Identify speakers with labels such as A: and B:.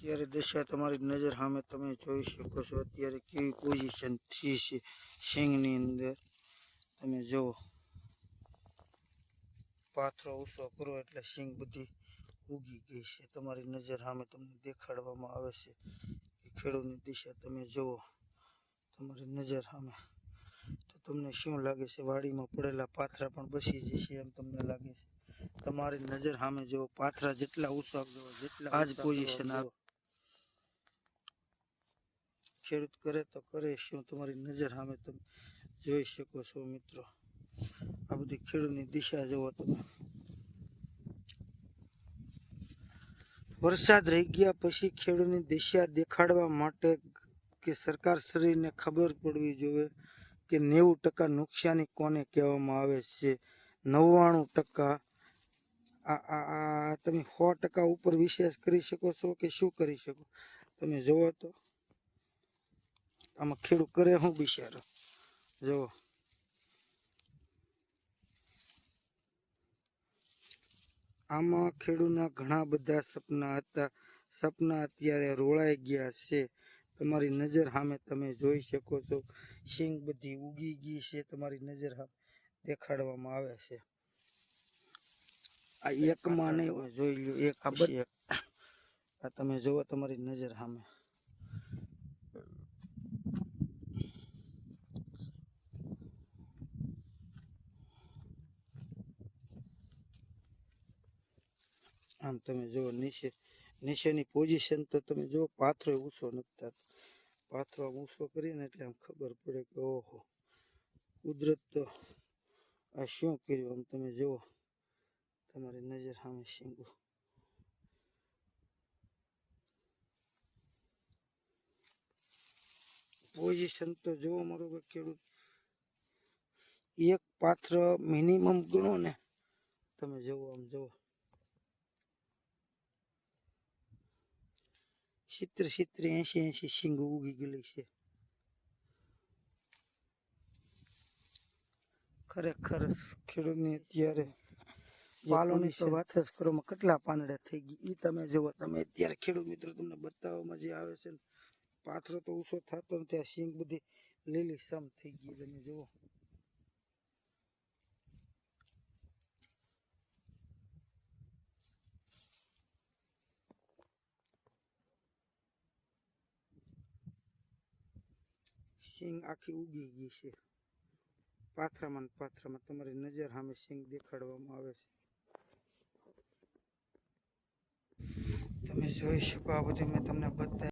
A: અત્યારે દશા તમારી નજર સામે તમે જોઈ શકો છો. અત્યારે કેવી પોઝિશન થઈ છે સિંગની અંદર. તમે જુઓ, પાથરો ઊંચો કરો એટલે સિંગ બધી ઉગી ગઈ છે. તમારી નજર સામે તમને દેખાડવામાં આવે છે કે ખેડૂતની દિશા તમે જુઓ તમારી નજર સામે. તો તમને શું લાગે છે? વાડીમાં પડેલા પાથરા પણ બસી જશે એમ તમને લાગે છે? તમારી નજર સામે જુઓ, પાથરા જેટલા ઊંચા જેટલા આ જ પોઝિશન આવે. ખેડૂત કરે તો કરે શું? તમારી નજર સામે તમે જોઈ શકો છો મિત્રો. આ બધી ખેડૂતની દિશા જુઓ તમે. વરસાદ રહી ગયા પછી ખેડૂતની દિશા દેખાડવા માટે કે સરકાર શ્રીને ખબર પડવી જોઈએ કે 90% નુકસાની કોને કહેવામાં આવે છે. 99% તમે 100% ઉપર વિશેષ કરી શકો છો કે શું કરી શકો? તમે જુઓ તો આમાં ખેડૂત કરે શું બિચારો? જુઓ, આમાં ખેડૂતના ઘણા બધા સપના હતા. સપના અત્યારે રોળાઈ ગયા છે. તમારી નજર સામે તમે જોઈ શકો છો સિંગ બધી ઉગી ગઈ છે. તમારી નજર સામે દેખાડવામાં આવે છે. આ એકમાં નહીં હોય, જોઈ લો એક પછી એક. આ તમે જુઓ તમારી નજર સામે. આમ તમે જુઓ નીચેની પોઝિશન તો તમે જુઓ, પાથરો ઊંચો નથી થતો. પાથરો ઊંચો કરીને એટલે આમ ખબર પડે કે ઓહો, કુદરત તો આ શું કર્યું. આમ તમે જુઓ તમારી નજર સામે સિંગો. પોઝિશન તો જુઓ મારો ખેડૂત. એક પાત્ર મિનિમમ ગણો ને તમે જુઓ, આમ જુઓ 70, 80 સિંગો ઉગી ગયેલી છે. ખરેખર ખેડૂતની અત્યારે પાલોની તો વાત જ કરો, કેટલા પાંદડા થઈ ગઈ એ તમે જુઓ. તમે અત્યારે ખેડૂત મિત્રો તમને બતાવવામાં જે આવે છે, પાથરો તો ઊંચો થતો ને ત્યાં સિંગ બધી લીલી સમ થઈ ગઈ. તમે જુઓ, સિંગ આખી ઉગી ગઈ છે. પાથરામાં તમારી નજર સામે સિંગ દેખાડવામાં આવે છે. તમે જોઈ શકો, આ બધું મેં તમને બતાવ્યું.